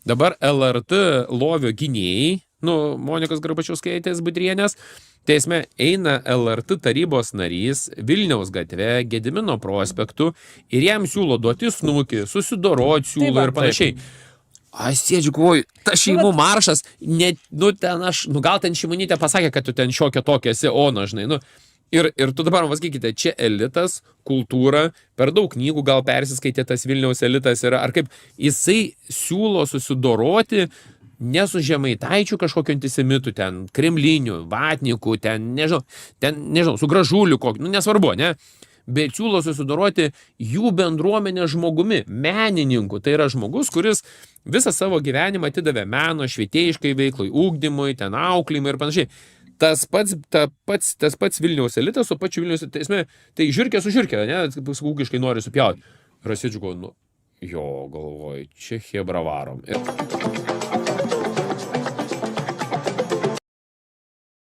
Dabar LRT lovio gynėjai, Monikos Garbačiauskaitės Budrienės, teisme eina LRT tarybos narys Vilniaus gatve, Gedimino prospektu ir jam siūlo duoti snukį, susidoroti siūlo ir panašiai. Aš sėdžiu, galvoju, ta šeimų maršas, gal ten Šimonytė pasakė, kad tu ten šiokia tokia esi, žinai, Ir tu dabar pasakykite, čia elitas, kultūra, per daug knygų gal persiskaitė tas Vilniaus elitas yra, ar kaip jisai siūlo susidoroti ne su Žemaitaičiu kažkokiu antisemitu, ten Kremliniu, Vatniku, nežinau, su Gražuliu kokiu, nesvarbu, ne? Bet siūlo susidoroti jų bendruomenė žmogumi, menininku. Tai yra žmogus, kuris visą savo gyvenimą atidavė meno, švietėjiškai veiklai, ūkdymui, ten auklimui ir panašiai. Tas pats Vilniaus elitas, su pačiu Vilniaus teisme, tai žiurkė su žiurkė, ne, ūkiškai nori supjauti. Rasidžiu, galvoju, galvoju, čia hebra varom.